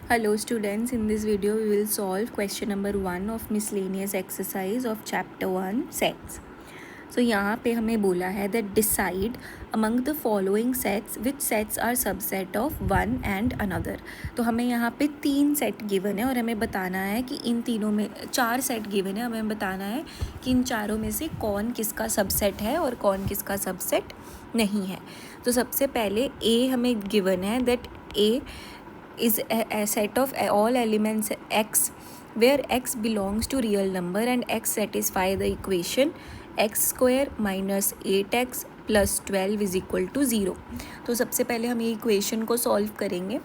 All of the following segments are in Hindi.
Hello students, in this video we will solve question number 1 of miscellaneous exercise of chapter 1 sets. So यहाँ पे हमें बोला है that decide among the following sets which sets are subset of one and another. तो हमें यहाँ पे 3 सेट गिवन है और हमें बताना है कि इन तीनों में 4 सेट गिवन है, हमें बताना है कि इन चारों में से कौन किसका सबसेट है और कौन किसका सबसेट नहीं है. तो सबसे पहले A हमें गिवन है that A is a set of all elements x where x belongs to real number and x satisfy the equation x square minus 8x plus 12 is equal to 0. तो सबसे पहले हम ये इक्वेशन को सॉल्व करेंगे.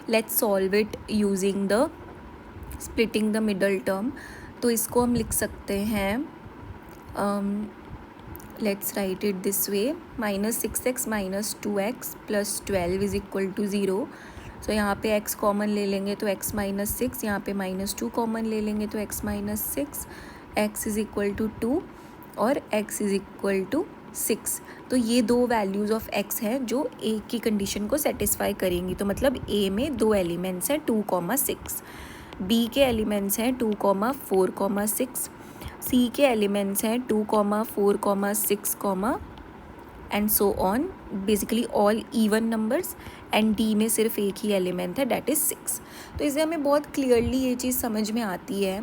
Let's solve it using the splitting the middle term. तो इसको हम लिख सकते हैं, let's write it this way, -6x minus 2x plus 12 is equal to 0. सो यहाँ पे x कॉमन ले लेंगे तो x माइनस 6, यहाँ पे -2 कॉमन ले लेंगे तो x minus 6, x is equal to 2 और x इज़ इक्वल टू 6. तो ये दो वैल्यूज़ ऑफ x हैं जो a की कंडीशन को सेटिस्फाई करेंगी. तो मतलब a में दो एलिमेंट्स हैं 2,6, b के एलिमेंट्स हैं 2,4,6, c के एलिमेंट्स हैं 2,4,6, and so on, basically all even numbers. And D में सिर्फ एक ही एलिमेंट है, डैट इज़ 6. तो इससे हमें बहुत क्लियरली ये चीज़ समझ में आती है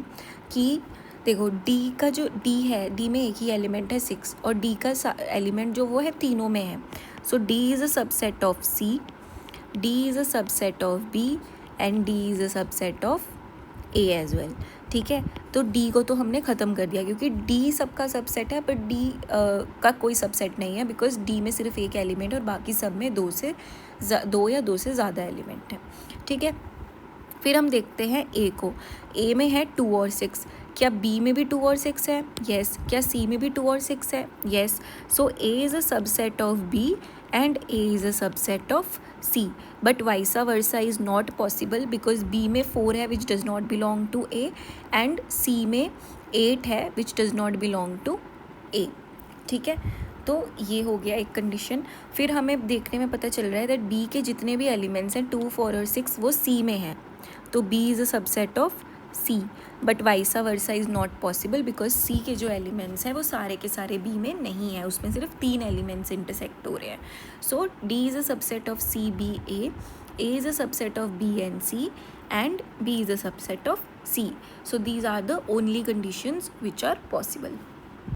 कि देखो डी का जो डी है, डी में एक ही एलिमेंट है 6 और डी का एलिमेंट जो वो है तीनों में है. So D is a subset of C, D is a subset of B and D is a subset of A as well. ठीक है, तो डी को तो हमने ख़त्म कर दिया क्योंकि डी सबका सबसेट है, बट डी का कोई सबसेट नहीं है बिकॉज डी में सिर्फ एक एलिमेंट और बाकी सब में दो या दो से ज़्यादा एलिमेंट है. ठीक है, फिर हम देखते हैं ए को. ए में है 2 और 6. क्या बी में भी 2 और 6 है? येस. क्या सी में भी 2 और 6 है? Yes. So A is a subset of B and A is a subset of C, but vice versa is not possible because B में 4 है which does not belong to A and C में 8 है which does not belong to A. ठीक है, तो ये हो गया एक कंडीशन. फिर हमें देखने में पता चल रहा है that B के जितने भी एलिमेंट्स हैं 2, 4 और 6 वो C में हैं. तो B is a subset of C, but वाइसा versa is not possible because C के जो एलिमेंट्स हैं वो सारे के सारे B में नहीं है, उसमें सिर्फ 3 एलिमेंट्स इंटरसेक्ट हो रहे हैं. सो D is a subset of C, B, A is a subset of B and C and B is a subset of C. So these are the only conditions which are possible.